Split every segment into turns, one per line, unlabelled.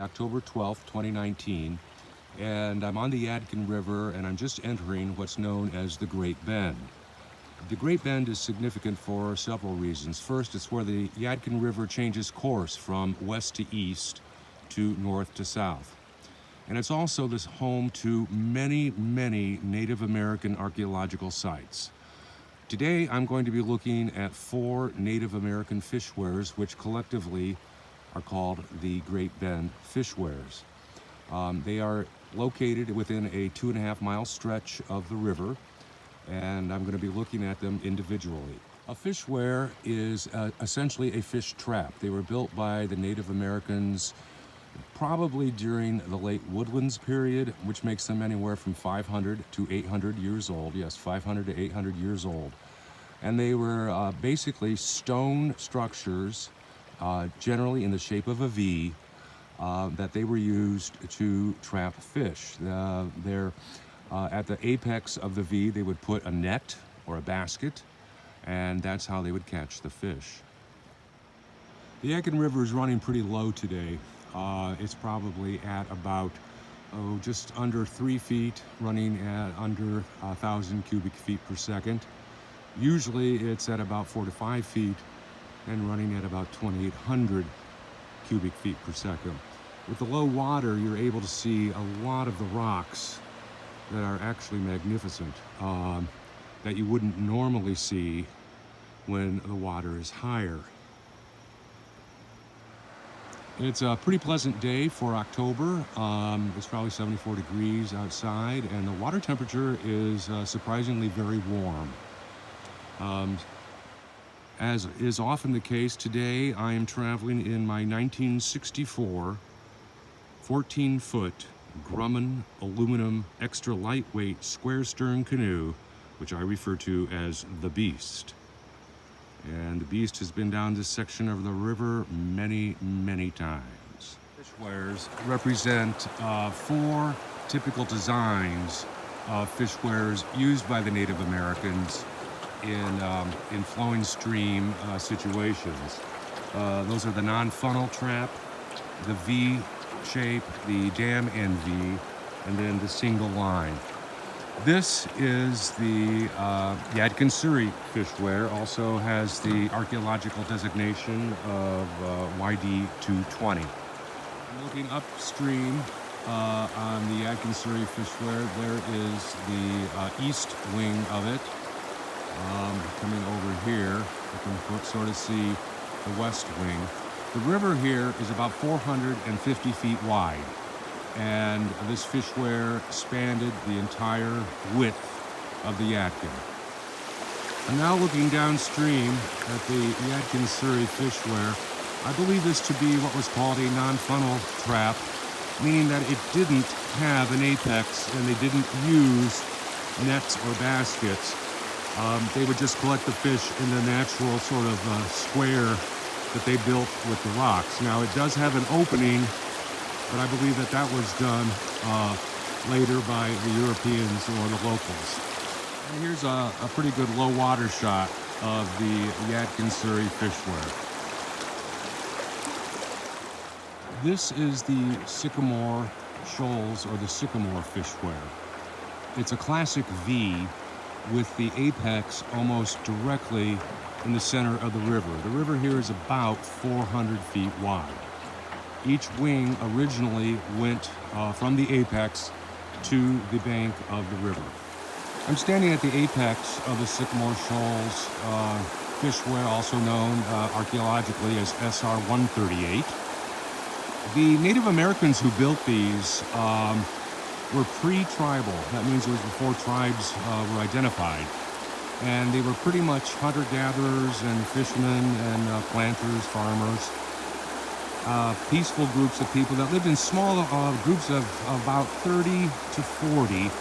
October 12th, 2019, and I'm on the Yadkin River, and I'm just entering what's known as the Great Bend. The Great Bend is significant for several reasons. First, it's where the Yadkin River changes course from west to east to north to south. And it's also this home to many, many Native American archaeological sites. Today, I'm going to be looking at 4 Native American fishweirs, which collectively are called the Great Bend Fishweirs. They are located within a 2.5-mile stretch of the river, and I'm going to be looking at them individually. A fishweir is essentially a fish trap. They were built by the Native Americans probably during the late woodlands period, which makes them anywhere from 500 to 800 years old. Yes, 500 to 800 years old. And they were basically stone structures, generally in the shape of a V, that they were used to trap fish. At the apex of the V, they would put a net or a basket, and that's how they would catch the fish. The Yadkin River is running pretty low today. It's probably at about just under 3 feet, running at under 1,000 cubic feet per second. Usually it's at about 4 to 5 feet and running at about 2,800 cubic feet per second. With the low water, you're able to see a lot of the rocks that are actually magnificent, that you wouldn't normally see when the water is higher. It's a pretty pleasant day for October. It's probably 74 degrees outside, and the water temperature is surprisingly very warm. As is often the case today, I am traveling in my 1964 14-foot Grumman aluminum extra lightweight square stern canoe, which I refer to as the Beast. And the Beast has been down this section of the river many, many times. Fishweirs represent 4 typical designs of fishweirs used by the Native Americans in flowing stream situations. Those are the non-funnel trap, the V shape, the dam end V, and then the single line. This is the Yadkin fishweir, also has the archaeological designation of YD 220. I'm looking upstream on the Yadkin fishweir. There is the east wing of it. Coming over here, you can sort of see the west wing. The river here is about 450 feet wide, and this fishweir spanned the entire width of the Yadkin. I'm now looking downstream at the Yadkin fishweir. I believe this to be what was called a non-funnel trap, meaning that it didn't have an apex and they didn't use nets or baskets. They would just collect the fish in the natural sort of square that they built with the rocks. Now it does have an opening, but I believe that was done later by the Europeans or the locals. And here's a pretty good low water shot of the Yadkin fishweir. This is the Sycamore Shoals, or the Sycamore fishweir. It's a classic V with the apex almost directly in the center of the river. The river here is about 400 feet wide. Each wing originally went from the apex to the bank of the river. I'm standing at the apex of the Sycamore Shoals fishweir, also known archaeologically as SR 138. The Native Americans who built these were pre-tribal. That means it was before tribes were identified. And they were pretty much hunter-gatherers and fishermen and planters, farmers. Peaceful groups of people that lived in small groups of about 30 to 40,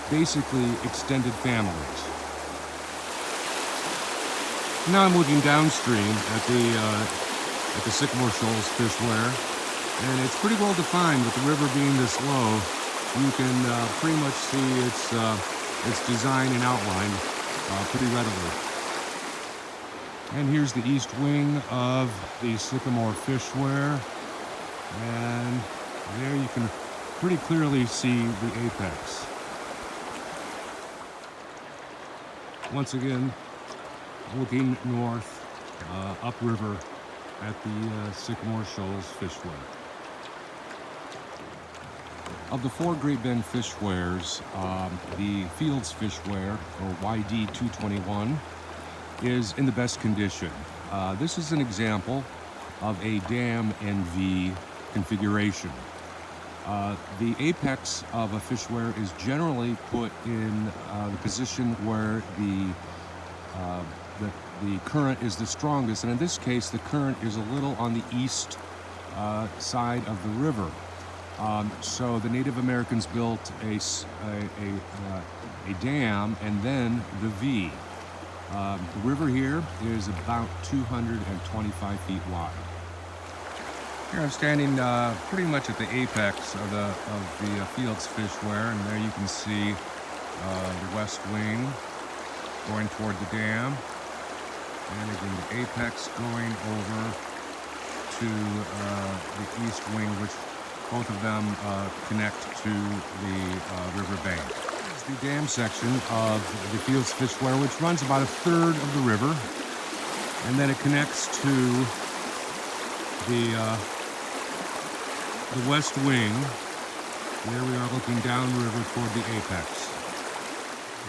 basically extended families. Now I'm looking downstream at the Sycamore Shoals fishweir, and it's pretty well defined. With the river being this low, you can pretty much see its design and outline pretty readily. And here's the east wing of the Sycamore fishweir, and can pretty clearly see the apex. Once again, looking north, upriver at the Sycamore Shoals Fishway. Of the 4 Great Bend Fishweirs, the Fields Fishweir, or YD 221, is in the best condition. This is an example of a dam and V configuration. The apex of a fishweir is generally put in the position where the current is the strongest, and in this case the current is a little on the east side of the river. So the Native Americans built a dam and then the V. The river here is about 225 feet wide. Here I'm standing pretty much at the apex of the Fields Fishweir, and there you can see the west wing going toward the dam, and again the apex going over to the east wing, which both of them connect to the river bank. It's the dam section of the Fields Fishweir, which runs about 1/3 of the river, and then it connects to the west wing. There we are looking downriver toward the apex.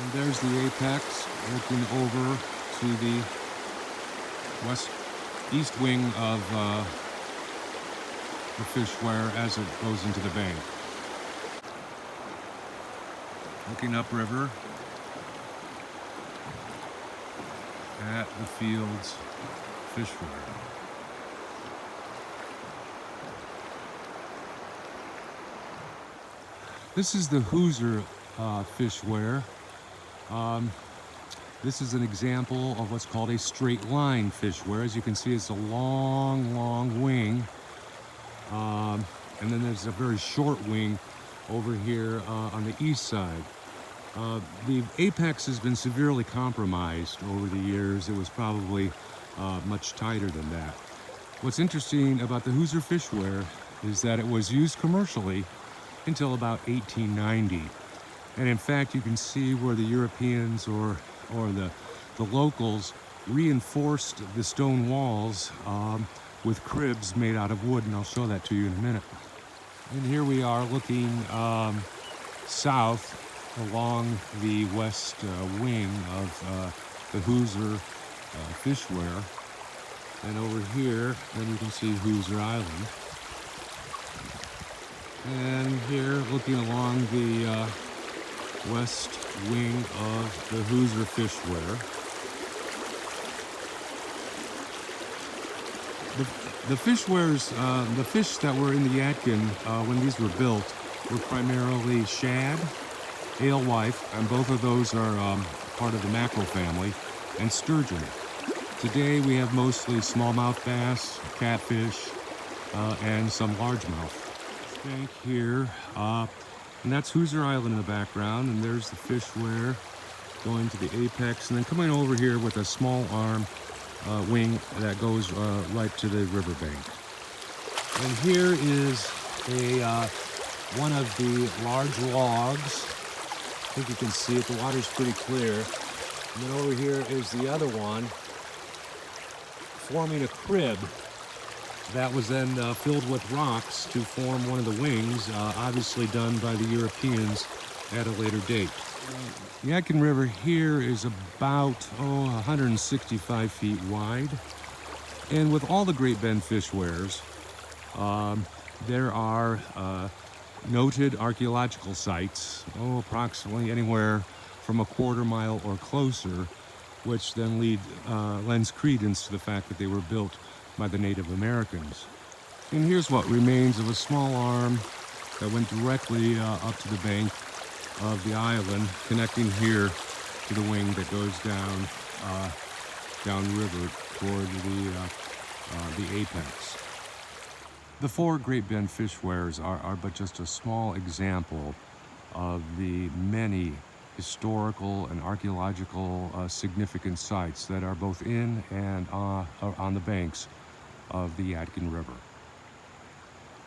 And there's the apex looking over to the east wing of the fishweir as it goes into the bank. Looking upriver at the Fields Fishweir. This is the Hoosier Fishweir. This is an example of what's called a straight line fishweir. As you can see, it's a long, long wing. And then there's a very short wing over here on the east side. The apex has been severely compromised over the years. It was probably much tighter than that. What's interesting about the Hoosier Fishweir is that it was used commercially until about 1890. And in fact, you can see where the Europeans or the locals reinforced the stone walls with cribs made out of wood, and I'll show that to you in a minute. And here we are looking south along the west wing of the Hoosier Fishweir. And over here, then you can see Hoosier Island. And here, looking along the west wing of the Hoosier Fishweir. The fishweirs, the fish that were in the Yadkin when these were built were primarily shad, alewife, and both of those are part of the mackerel family, and sturgeon. Today we have mostly smallmouth bass, catfish, and some largemouth. Bank here, and that's Hoosier Island in the background, and there's the fishweir going to the apex, and then coming over here with a small arm wing that goes right to the riverbank. And here is one of the large logs. I think you can see it, the water's pretty clear. And then over here is the other one, forming a crib that was then filled with rocks to form one of the wings, obviously done by the Europeans at a later date. The Yadkin River here is about 165 feet wide, and with all the Great Bend Fishweirs, there are noted archaeological sites, approximately anywhere from a quarter mile or closer, which then lends credence to the fact that they were built by the Native Americans. And here's what remains of a small arm that went directly up to the bank of the island, connecting here to the wing that goes downriver toward the apex. The 4 Great Bend Fishweirs are but just a small example of the many historical and archaeological significant sites that are both in and on the banks of the Yadkin River.